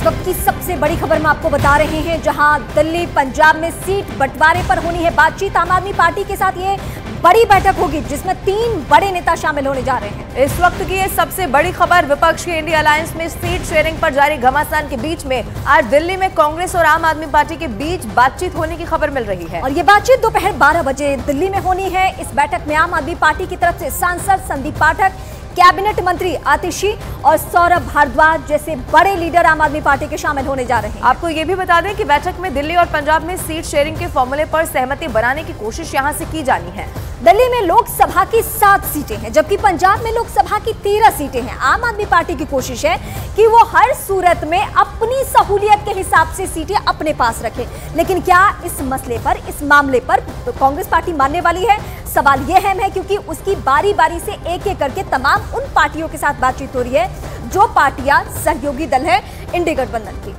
वक्त की सबसे बड़ी खबर हम आपको बता रहे हैं, जहां दिल्ली पंजाब में सीट बंटवारे पर होनी है बातचीत। आम आदमी पार्टी के साथ ये बड़ी बैठक होगी जिसमें 3 बड़े नेता शामिल होने जा रहे हैं। इस वक्त की ये सबसे बड़ी खबर, विपक्ष के इंडिया अलायंस में सीट शेयरिंग पर जारी घमासान के बीच में आज दिल्ली में कांग्रेस और आम आदमी पार्टी के बीच बातचीत होने की खबर मिल रही है। और ये बातचीत दोपहर 12 बजे दिल्ली में होनी है। इस बैठक में आम आदमी पार्टी की तरफ से सांसद संदीप पाठक, कैबिनेट मंत्री आतिशी और सौरभ भारद्वाज जैसे बड़े लीडर आम आदमी पार्टी के शामिल होने जा रहे हैं। आपको ये भी बता दें कि बैठक में दिल्ली और पंजाब में सीट शेयरिंग के फॉर्मूले पर सहमति बनाने की कोशिश यहां से की जानी है। दिल्ली में लोकसभा की 7 सीटें हैं, जबकि पंजाब में लोकसभा की 13 सीटें हैं। आम आदमी पार्टी की कोशिश है कि वो हर सूरत में अपनी सहूलियत के हिसाब से सीटें अपने पास रखे। लेकिन क्या इस मसले पर, इस मामले पर कांग्रेस पार्टी मानने वाली है? सवाल यह अहम है क्योंकि उसकी बारी बारी से एक एक करके तमाम उन पार्टियों के साथ बातचीत हो रही है जो पार्टियां सहयोगी दल है इंडी गठबंधन की।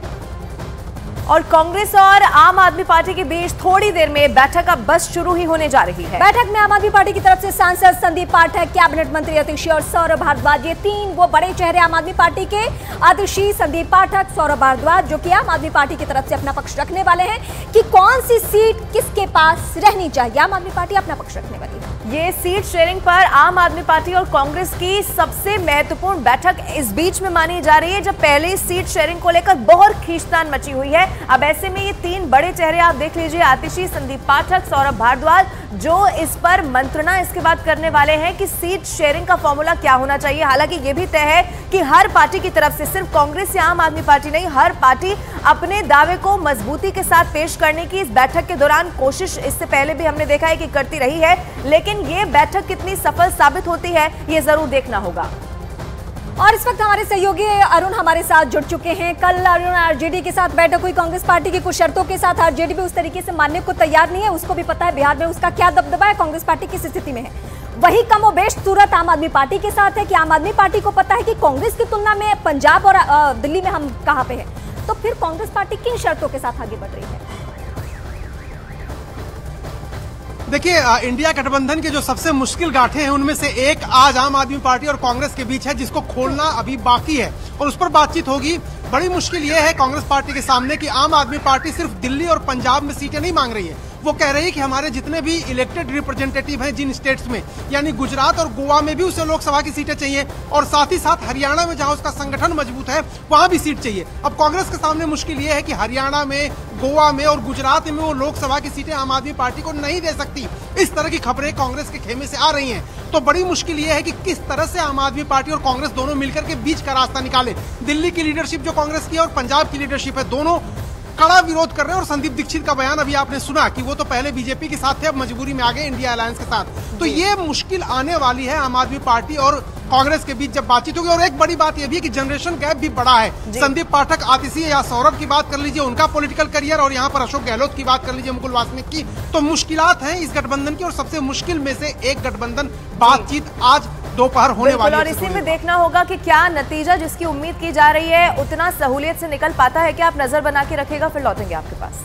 और कांग्रेस और आम आदमी पार्टी के बीच थोड़ी देर में बैठक अब बस शुरू ही होने जा रही है। बैठक में आम आदमी पार्टी की तरफ से सांसद संदीप पाठक, कैबिनेट मंत्री आतिशी और सौरभ भारद्वाज, ये 3 वो बड़े चेहरे आम आदमी पार्टी के, आतिशी, संदीप पाठक, सौरभ भारद्वाज, जो कि आम आदमी पार्टी की तरफ से अपना पक्ष रखने वाले हैं कि कौन सी सीट किसके पास रहनी चाहिए। आम आदमी पार्टी अपना पक्ष रखने वाली है। ये सीट शेयरिंग पर आम आदमी पार्टी और कांग्रेस की सबसे महत्वपूर्ण बैठक इस बीच में मानी जा रही है, जब पहले सीट शेयरिंग को लेकर बहुत खींचतान मची हुई है। अब ऐसे में ये 3 बड़े चेहरे आप देख लीजिए, आतिशी, संदीप पाठक, सौरभ भारद्वाज, जो इस पर मंत्रणा इसके बाद करने वाले हैं कि सीट शेयरिंग का फॉर्मूला क्या होना चाहिए। हालांकि ये भी तय है कि हर पार्टी की तरफ से, सिर्फ कांग्रेस या आम आदमी पार्टी नहीं, हर पार्टी अपने दावे को मजबूती के साथ पेश करने की इस बैठक के दौरान कोशिश इससे पहले भी हमने देखा है कि करती रही है। लेकिन ये बैठक कितनी सफल साबित होती है ये जरूर देखना होगा। और इस वक्त हमारे सहयोगी अरुण हमारे साथ जुड़ चुके हैं। कल अरुण आरजेडी के साथ बैठक हुई कांग्रेस पार्टी की कुछ शर्तों के साथ। आरजेडी भी उस तरीके से मानने को तैयार नहीं है। उसको भी पता है बिहार में उसका क्या दबदबा है, कांग्रेस पार्टी किस स्थिति में है। वही कमोबेश सूरत आम आदमी पार्टी के साथ है कि आम आदमी पार्टी को पता है कि कांग्रेस की तुलना में पंजाब और दिल्ली में हम कहां पे हैं। तो फिर कांग्रेस पार्टी किन शर्तों के साथ आगे बढ़ रही है? देखिए, इंडिया गठबंधन के जो सबसे मुश्किल गांठें हैं उनमें से एक आज आम आदमी पार्टी और कांग्रेस के बीच है, जिसको खोलना अभी बाकी है और उस पर बातचीत होगी। बड़ी मुश्किल ये है कांग्रेस पार्टी के सामने कि आम आदमी पार्टी सिर्फ दिल्ली और पंजाब में सीटें नहीं मांग रही है। वो कह रही है कि हमारे जितने भी इलेक्टेड रिप्रेजेंटेटिव हैं जिन स्टेट्स में, यानी गुजरात और गोवा में भी उसे लोकसभा की सीटें चाहिए और साथ ही साथ हरियाणा में जहां उसका संगठन मजबूत है वहां भी सीट चाहिए। अब कांग्रेस के सामने मुश्किल ये है कि हरियाणा में, गोवा में और गुजरात में वो लोकसभा की सीटें आम आदमी पार्टी को नहीं दे सकती। इस तरह की खबरें कांग्रेस के खेमे से आ रही हैं। तो बड़ी मुश्किल ये है कि किस तरह से आम आदमी पार्टी और कांग्रेस दोनों मिलकर के बीच का रास्ता निकाले। दिल्ली की लीडरशिप जो कांग्रेस की और पंजाब की लीडरशिप है, दोनों कड़ा विरोध कर रहे हैं। और संदीप दीक्षित का बयान अभी आपने सुना कि वो तो पहले बीजेपी के साथ थे, अब मजबूरी में आ गए इंडिया अलायंस के साथ। तो ये मुश्किल आने वाली है आम आदमी पार्टी और कांग्रेस के बीच जब बातचीत होगी। और एक बड़ी बात यह भी है कि जनरेशन गैप भी बड़ा है। संदीप पाठक, आतिशी या सौरभ की बात कर लीजिए, उनका पॉलिटिकल करियर, और यहाँ पर अशोक गहलोत की बात कर लीजिए, मुकुल वासनिक की। तो मुश्किलात हैं इस गठबंधन की और सबसे मुश्किल में से एक गठबंधन बातचीत आज दोपहर होने वाली है। और इसी में देखना होगा कि क्या नतीजा जिसकी उम्मीद की जा रही है उतना सहूलियत से निकल पाता है। क्या आप नजर बना के रखेगा, फिर लौटेंगे आपके पास।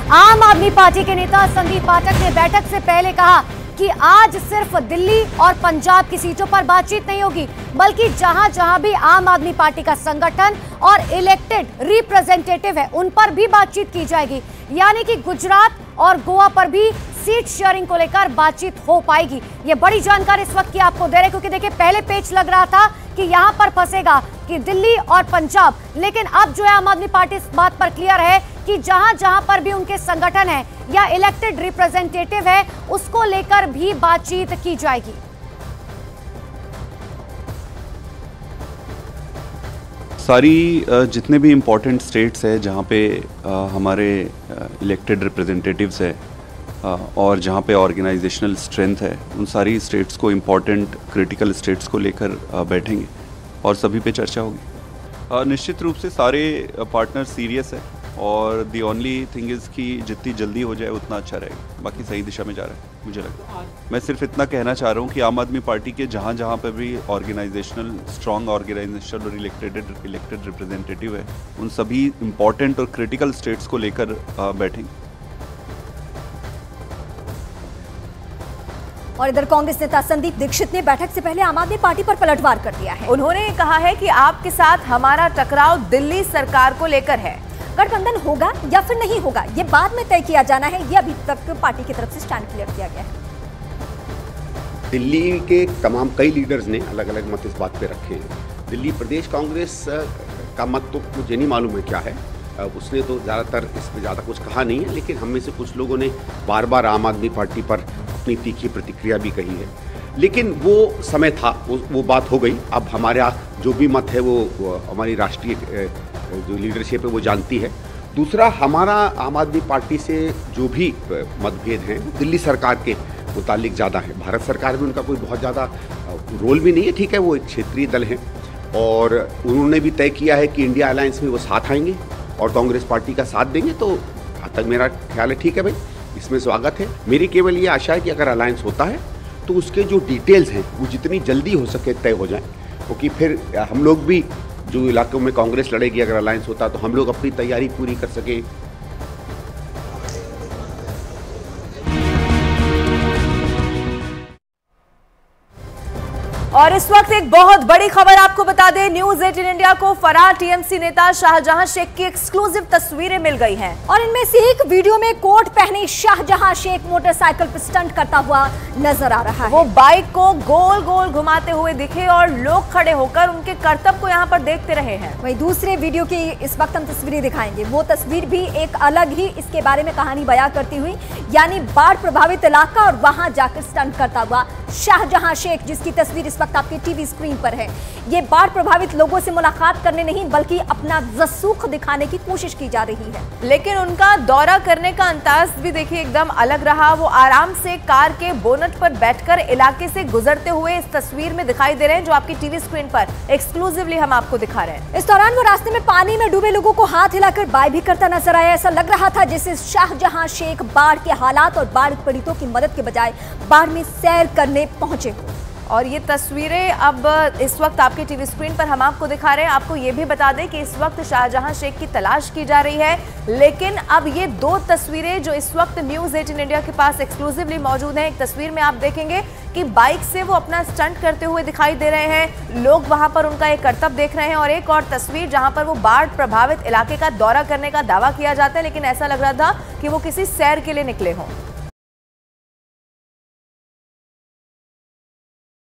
आम आदमी पार्टी के नेता संदीप पाठक ने बैठक से पहले कहा कि आज सिर्फ दिल्ली और पंजाब की सीटों पर बातचीत नहीं होगी, बल्कि जहां जहां भी आम आदमी पार्टी का संगठन और इलेक्टेड रिप्रेजेंटेटिव है उन पर भी बातचीत की जाएगी। यानी कि गुजरात और गोवा पर भी सीट शेयरिंग को लेकर बातचीत हो पाएगी। ये बड़ी जानकारी इस वक्त की आपको दे रहे, क्योंकि देखिए पहले पेच लग रहा था कि यहां पर फंसेगा कि दिल्ली और पंजाब, लेकिन अब जो है आम आदमी पार्टी इस बात पर क्लियर है कि जहां जहां पर भी उनके संगठन है या इलेक्टेड रिप्रेजेंटेटिव है उसको लेकर भी बातचीत की जाएगी। सारी जितने भी इम्पोर्टेंट स्टेट्स है जहाँ पे हमारे इलेक्टेड रिप्रेजेंटेटिव्स है और जहाँ पे ऑर्गेनाइजेशनल स्ट्रेंथ है, उन सारी स्टेट्स को, इम्पोर्टेंट क्रिटिकल स्टेट्स को लेकर बैठेंगे और सभी पे चर्चा होगी। निश्चित रूप से सारे पार्टनर सीरियस है और दी ओनली थिंग इज़ कि जितनी जल्दी हो जाए उतना अच्छा रहेगा। बाकी सही दिशा में जा रहा है मुझे लगता है। मैं सिर्फ इतना कहना चाह रहा हूँ कि आम आदमी पार्टी के जहाँ जहाँ पर भी ऑर्गेनाइजेशनल स्ट्रॉन्ग ऑर्गेनाइजेशनल और इलेक्टेड रिप्रेजेंटेटिव है, उन सभी इम्पॉर्टेंट और क्रिटिकल स्टेट्स को लेकर बैठेंगे। और इधर कांग्रेस नेता संदीप दीक्षित ने बैठक से पहले आम आदमी पार्टी पर पलटवार कर दिया है। उन्होंने कहा है कि आपके साथ हमारा टकराव दिल्ली सरकार को लेकर है। गठबंधन होगा या फिर नहीं होगा, ये बाद में तय किया जाना है, ये अभी तक पार्टी की तरफ से स्टैंड क्लियर किया गया है। दिल्ली के तमाम कई लीडर्स ने अलग अलग मत इस बात पे रखे हैं। दिल्ली प्रदेश कांग्रेस का मत तो मुझे नहीं मालूम है क्या है, उसने तो ज़्यादातर इस पर ज़्यादा कुछ कहा नहीं है, लेकिन हम में से कुछ लोगों ने बार बार आम आदमी पार्टी पर अपनी तीखी प्रतिक्रिया भी कही है। लेकिन वो समय था, वो बात हो गई। अब हमारा जो भी मत है वो हमारी राष्ट्रीय जो लीडरशिप है वो जानती है। दूसरा, हमारा आम आदमी पार्टी से जो भी मतभेद हैं दिल्ली सरकार के मुतालिक ज़्यादा है। भारत सरकार में उनका कोई बहुत ज़्यादा रोल भी नहीं है, ठीक है, वो एक क्षेत्रीय दल है और उन्होंने भी तय किया है कि इंडिया अलायंस में वो साथ आएंगे और कांग्रेस पार्टी का साथ देंगे। तो जहाँ तक मेरा ख्याल है ठीक है भाई, इसमें स्वागत है। मेरी केवल ये आशा है कि अगर अलायंस होता है तो उसके जो डिटेल्स हैं वो जितनी जल्दी हो सके तय हो जाएं, क्योंकि फिर हम लोग भी जो इलाकों में कांग्रेस लड़ेगी अगर अलायंस होता तो हम लोग अपनी तैयारी पूरी कर सकें। और इस वक्त एक बहुत बड़ी खबर आपको बता दें, न्यूज 18 इंडिया को फरार टीएमसी नेता शाहजहां शेख की एक्सक्लूसिव तस्वीरें मिल गई हैं। और इनमें से एक वीडियो में कोट पहने शाहजहां शेख मोटरसाइकिल पर स्टंट करता हुआ नजर आ रहा है। वो बाइक को गोल गोल घुमाते हुए दिखे और लोग खड़े होकर उनके करतब को यहाँ पर देखते रहे हैं। वहीं दूसरे वीडियो की इस वक्त हम तस्वीरें दिखाएंगे। वो तस्वीर भी एक अलग ही इसके बारे में कहानी बयां करती हुई, यानी बाढ़ प्रभावित इलाका और वहां जाकर स्टंट करता हुआ शाहजहां शेख, जिसकी तस्वीर इस वक्त आपकी टीवी स्क्रीन पर है। ये बाढ़ प्रभावित लोगों से मुलाकात करने नहीं बल्कि अपना रसूख दिखाने की कोशिश की जा रही है। लेकिन उनका दौरा करने का अंदाज भी देखिए एकदम अलग रहा। वो आराम से कार के बोनट पर बैठकर इलाके से गुजरते हुए इस तस्वीर में दिखाई दे रहे हैं, जो आपकी टीवी स्क्रीन पर एक्सक्लूसिवली हम आपको दिखा रहे हैं। इस दौरान वो रास्ते में पानी में डूबे लोगों को हाथ हिलाकर बाय भी करता नजर आया। ऐसा लग रहा था जैसे शाहजहां शेख बाढ़ के हालात और बाढ़ पीड़ितों की मदद के बजाय बाढ़ में सैर करने पहुंचे हो। और ये तस्वीरें अब इस वक्त आपकी टीवी स्क्रीन पर हम आपको दिखा रहे हैं। आपको ये भी बता दें कि इस वक्त शाहजहां शेख की तलाश की जा रही है, लेकिन अब ये दो तस्वीरें जो इस वक्त न्यूज 18 इंडिया के पास एक्सक्लूसिवली मौजूद हैं। एक तस्वीर में आप देखेंगे कि बाइक से वो अपना स्टंट करते हुए दिखाई दे रहे हैं, लोग वहां पर उनका एक करतब देख रहे हैं। और एक और तस्वीर जहां पर वो बाढ़ प्रभावित इलाके का दौरा करने का दावा किया जाता है, लेकिन ऐसा लग रहा था कि वो किसी सैर के लिए निकले हों।